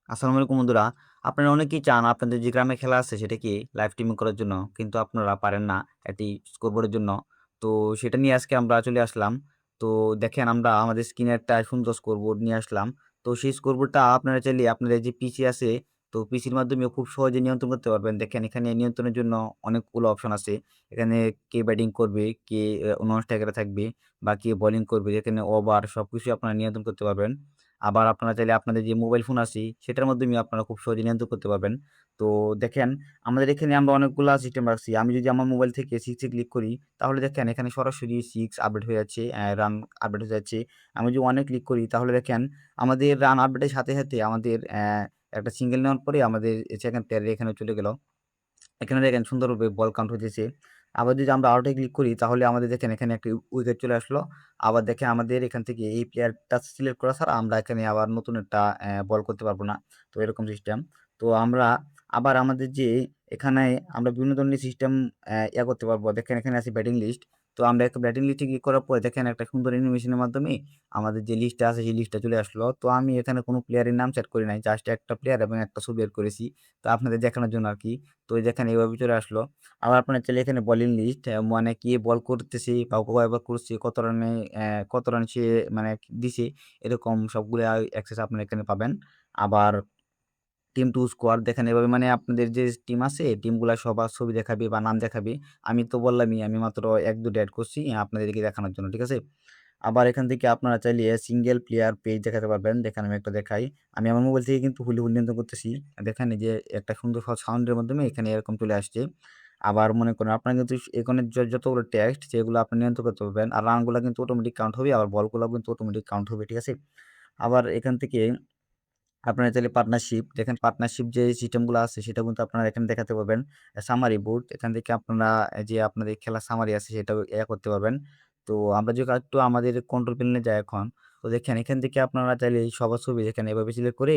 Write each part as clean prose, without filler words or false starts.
আসসালামু আলাইকুম বন্ধুরা। আপনারা অনেকেই চান আপনাদের যে গ্রামে খেলা আছে সেটাকে লাইভ স্ট্রিমিং করার জন্য। কিন্তু আপনারা পারেন না একটি স্কোরবোর্ডের জন্য। তো সেটা নিয়ে আজকে আমরা চলে আসলাম। তো দেখেন আমরা আমাদের স্ক্রিনে একটা সুন্দর স্কোরবোর্ড নিয়ে আসলাম। তো সেই স্কোরবোর্ডটা আপনারা চাইলে আপনাদের যে পিসি আছে, তো পিসির মাধ্যমেও খুব সহজে নিয়ন্ত্রণ করতে পারবেন। দেখেন এখানে নিয়ন্ত্রণের জন্য অনেকগুলো অপশন আছে। এখানে কে ব্যাটিং করবে, কে নন স্ট্রাইকারে থাকবে বা কে বোলিং করবে, এখানে ওভার সবকিছুই আপনারা নিয়ন্ত্রণ করতে পারবেন। আবার আপনারা চাইলে আপনাদের যে মোবাইল ফোন আছে সেটার মাধ্যমেও আপনারা খুব সহজে নিয়ন্ত্রণ করতে পারবেন। তো দেখেন আমাদের এখানে আমরা অনেকগুলা সিস্টেম রাখছি। আমি যদি আমার মোবাইল থেকে 6 এ ক্লিক করি তাহলে দেখেন এখানে সরাসরি 6 আপডেট হয়ে যাচ্ছে, রান আপডেট হয়ে যাচ্ছে। আমি যদি 1 এ ক্লিক করি তাহলে দেখেন আমাদের রান আপডেটের সাথে, সাথে আমাদের একটা সিঙ্গেল নেওয়ার পরে আমাদের সেকেন্ড প্লেয়ার এখানে চলে গেল। এখানে দেখেন সুন্দরভাবে বল কাউন্ট হইতেছে। আবার যদি আমরা আউটে ক্লিক করি তাহলে আমাদের দেখেন এখানে একটা উইকেট চলে আসলো। আবার দেখেন আমাদের এখান থেকে এই প্লেয়ারটা সিলেক্ট করা ছাড়া আমরা এখানে আবার নতুন একটা বল করতে পারবো না। তো এরকম সিস্টেম। তো আমরা আবার আমাদের যে এখানে আমরা বিভিন্ন ধরনের সিস্টেম করতে পারবো। দেখেন এখানে আছে ব্যাটিং লিস্ট। তো আমরা একটা ব্যাটিং লিস্টে ক্লিক করার পরে দেখেন একটা সুন্দর অ্যানিমেশনের মাধ্যমে আমাদের যে লিস্টটা আছে সেই লিস্টটা চলে আসলো। তো আমি এখানে কোনো প্লেয়ারের নাম সেট করি নাই। জাস্ট একটা প্লেয়ার এবং একটা ছবি এড করেছি। তো আপনাদের দেখানোর জন্য আরকি। তো এই দেখেন এভাবে চলে আসলো। আবার আপনার চাইলে এখানে বোলিং লিস্ট মানে কে বল করতেছে বা কয়বার করছে, কত রানে কত রান সে মানে দিছে এরকম সবগুলা অ্যাক্সেস আপনারা এখানে পাবেন। আবার টিম টু স্কোয়াড দেখেন এভাবে মানে আপনাদের যে টিম আছে টিমগুলা সবার ছবি দেখাবে বা নাম দেখাবে। আমি তো বললামই আমি মাত্র ১-২ টা এড করছি আপনাদেরকে দেখানোর জন্য। ঠিক আছে? আবার এখান থেকে আপনারা চাইলে সিঙ্গেল প্লেয়ার পেজ দেখাতে পারবেন। দেখেন আমি একটা দেখাই। আমি আমার মোবাইল থেকে কিন্তু ফুল নিয়ন্ত্রণ করতেছি। দেখেন এই যে একটা সুন্দর সাউন্ডের মাধ্যমে এখানে এরকম চলে আসছে। আবার মনে করেন আপনার কিন্তু এখানে যতগুলো টেক্সট সেগুলো আপনি নিয়ন্ত্রণ করতে পারবেন। আর রানগুলা কিন্তু অটোমেটিক কাউন্ট হবে। আবার বলগুলাও কিন্তু অটোমেটিক কাউন্ট হবে। ঠিক আছে? আবার এখান থেকে আপনারা চাইলে পার্টনারশিপ দেখেন পার্টনারশিপ যে সিস্টেমগুলো আছে সেটা কিন্তু আপনারা এখানে দেখাতে পারবেন। সামারি বোর্ড এখান থেকে আপনারা যে আপনাদের খেলার সামারি আছে সেটাও করতে পারবেন। তো আমরা যদি একটু আমাদের কন্ট্রোল প্যানেলে যাই এখন, তো দেখেন এখান থেকে আপনারা চাইলে সবার ছবি দেখেন এভাবে সিলেক্ট করে,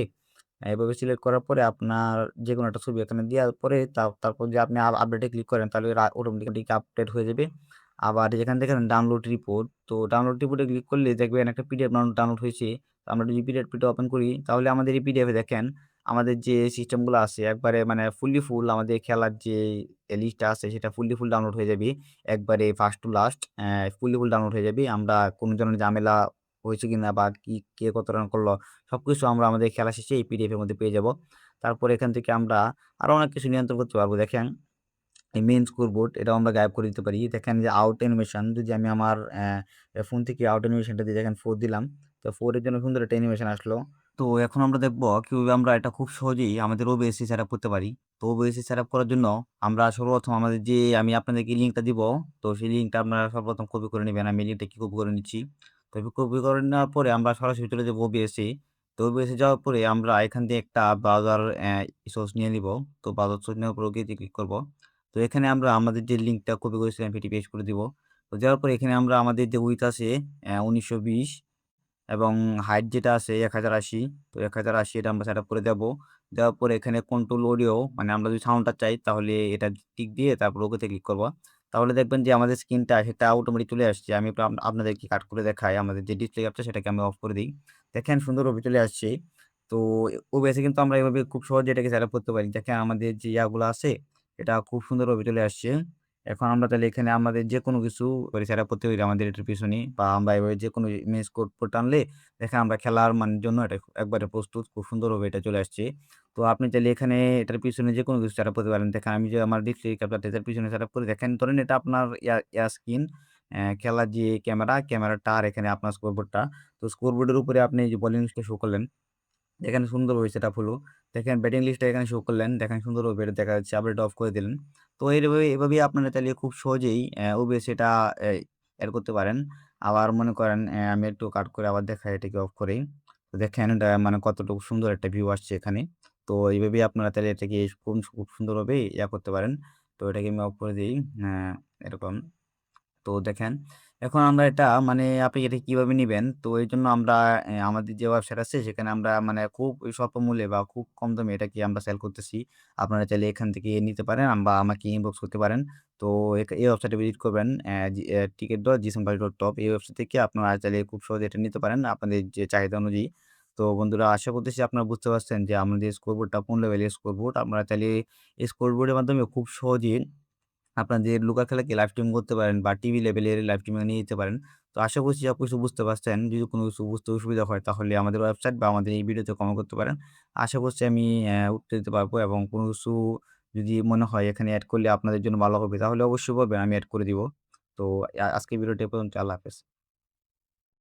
এভাবে সিলেক্ট করার পরে আপনার যেকোনো একটা ছবি এখানে দেওয়ার পরে তারপর যে আপনি আপডেটে ক্লিক করেন তাহলে অটোমেটিক আপডেট হয়ে যাবে। আবার যেখান থেকে ডাউনলোড রিপোর্ট, তো ডাউনলোড রিপোর্টে ক্লিক করলে দেখবেন একটা পিডিএফ ডাউনলোড হয়েছে। তো আমরা যদি পিডিএফটা ওপেন করি তাহলে আমাদের এই পিডিএফে দেখেন আমাদের যে সিস্টেমগুলো আছে একবারে মানে ফুল আমাদের খেলার যে লিস্টটা আছে সেটা ফুল ডাউনলোড হয়ে যাবে। একবারে first to last full download হয়ে যাবে। আমরা কোনো ধরনের ঝামেলা হয়েছে কিনা বা কে কত রান করলো সবকিছু আমরা আমাদের খেলা শেষে এই পিডিএফ এর মধ্যে পেয়ে যাব। তারপর এখান থেকে আমরা আরো অনেক কিছু নিয়ন্ত্রণ করতে পারবো। দেখেন এই মেইন স্কোরবোর্ড এটাও আমরা গায়েব করে দিতে পারি। দেখেন যে আউট অ্যানিমেশন যদি আমি আমার ফোন থেকে আউট অ্যানিমেশনটা দিয়ে দেখেন 4 দিলাম। তো 4 এর জন্য সুন্দর একটা অ্যানিমেশন আসলো। তো এখন আমরা দেখব কিভাবে আমরা এটা খুব সহজেই আমাদের OBS এ সেটআপ করতে পারি। তো OBS এ সেটআপ করার জন্য আমরা সর্বপ্রথম আমাদের যে আমি আপনাদেরকে লিঙ্কটা দিব, তো সেই লিঙ্কটা আপনারা সর্বপ্রথম কপি করে নিবেন। আমি লিঙ্কটা কপি করে নিচ্ছি। তো কপি করে নেওয়ার পরে আমরা সরাসরি চলে যাব OBS এ। তো OBS এ যাওয়ার পরে আমরা এখান থেকে একটা ব্রাউজার সোর্স নিয়ে নিব। তো ব্রাউজার সোর্স নেওয়ার পরে ওকে তে ক্লিক করব। তো এখানে আমরা আমাদের যে লিঙ্কটা কপি করেছিলাম সেটি পেস্ট করে দিব। তো দেওয়ার পরে এখানে আমরা আমাদের যে উইডথ আছে ১৯২০ এবং হাইট যেটা আছে ১০৮০। তো ১০৮০ এটা আমরা সেটআপ করে দেব। দেওয়ার পরে এখানে কন্ট্রোল অডিও মানে আমরা যদি সাউন্ডটা চাই তাহলে এটা টিক দিয়ে তারপর ওকেতে ক্লিক করব। তাহলে দেখবেন যে আমাদের স্ক্রিনটা সেটা অটোমেটিক চলে আসছে। আমি একটু আপনাদেরকে কাট করে দেখাই। আমাদের যে ডিসপ্লে অ্যাপটা সেটাকে আমি অফ করে দেই। দেখেন সুন্দরভাবে চলে আসছে। তো OBS এ কিন্তু আমরা এভাবে খুব সহজে এটাকে সেটআপ করতে পারি। দেখেন আমাদের যে ইয়াগুলো আছে এটা খুব সুন্দরভাবে চলে আসছে। এখন আমরা তাহলে এখানে আমাদের যেকোনো কিছু সেটআপ করতে পারি আমাদের এটার পিছনেই বা আমরা এভাবে যেকোনো ইমেজ কোড টানলে দেখেন আমরা খেলার মানের জন্য এটা একবারে প্রস্তুত। খুব সুন্দরভাবে এটা চলে আসছে। তো আপনি চাইলে এখানে এটার পিছনে যেকোনো কিছু সেটআপ করতে পারেন। দেখেন আমি যে আমার ডিসপ্লে ক্যাপচারটা এটার পিছনে সেটআপ করে দেখেন ধরেন এটা আপনার স্ক্রিন খেলার যে ক্যামেরাটা আর এখানে আপনার স্কোরবোর্ডটা। তো স্কোরবোর্ডের উপরে আপনি এই যে বোলিং লিস্টটা শো করলেন। এখানে সুন্দরভাবে সেটআপ হলো। দেখেন ব্যাটিং লিস্টটা এখানে শো করলেন। দেখেন সুন্দরভাবে এটা দেখা যাচ্ছে। আবার এটা অফ করে দিলেন। তো এভাবেই আপনারা চাইলে খুব সহজেই OBS এটা এড করতে পারেন। আবার মনে করেন আমি একটু কাট করে আবার দেখাই এটাকে অফ করেই। তো দেখেন এটা মানে কতটুকু সুন্দর একটা ভিউ আসছে এখানে। তো এইভাবেই আপনারা চাইলে এটাকে খুব সুন্দরভাবে করতে পারেন। তো এটাকে আমি অফ করে দেই। হ্যাঁ, এরকম। তো দেখেন, এখন আমরা এটা মানে আপনি এটা কিভাবে নিবেন? তো এইজন্য আমরা আমাদের যে ওয়েবসাইট আছে সেখানে আমরা মানে খুব স্বল্প মূল্যে বা খুব কম দামে এটাকে আমরা সেল করতেছি। আপনারা চাইলে এখান থেকে নিতে পারেন বা আমাকে ইনবক্স করতে পারেন। তো এই ওয়েবসাইটে ভিজিট করবেন ticket.gsambash.top এই ওয়েবসাইট থেকে আপনারা চাইলে খুব সহজে এটা নিতে পারেন আপনাদের যে চাহিদা অনুযায়ী। তো বন্ধুরা আশা করতেছি আপনারা বুঝতে পারছেন যে আমাদের স্কোরবোর্ডটা কোন লেভেলের স্কোরবোর্ড। আপনারা চাইলে এই স্কোরবোর্ডের মাধ্যমে খুব সহজেই আপনাদের লুকা খেলাকে লাইভ স্ট্রিম করতে পারেন বা টিভি লেভেলের লাইভ স্ট্রিমিং এ নিয়ে যেতে পারেন। তো আশা করছি সবকিছু বুঝতে পারছেন। যদি কোনো কিছু বুঝতে অসুবিধা হয় তাহলে আমাদের ওয়েবসাইট বা আমাদের এই ভিডিওতে কমেন্ট করতে পারেন। আশা করছি আমি উত্তর দিতে পারবো এবং কোনো কিছু যদি মনে হয় এখানে এড করলে আপনাদের জন্য ভালো হবে তাহলে অবশ্যই বলবেন, আমি এড করে দিব। তো আজকের ভিডিওটা এ পর্যন্ত। আল্লাহ হাফেজ।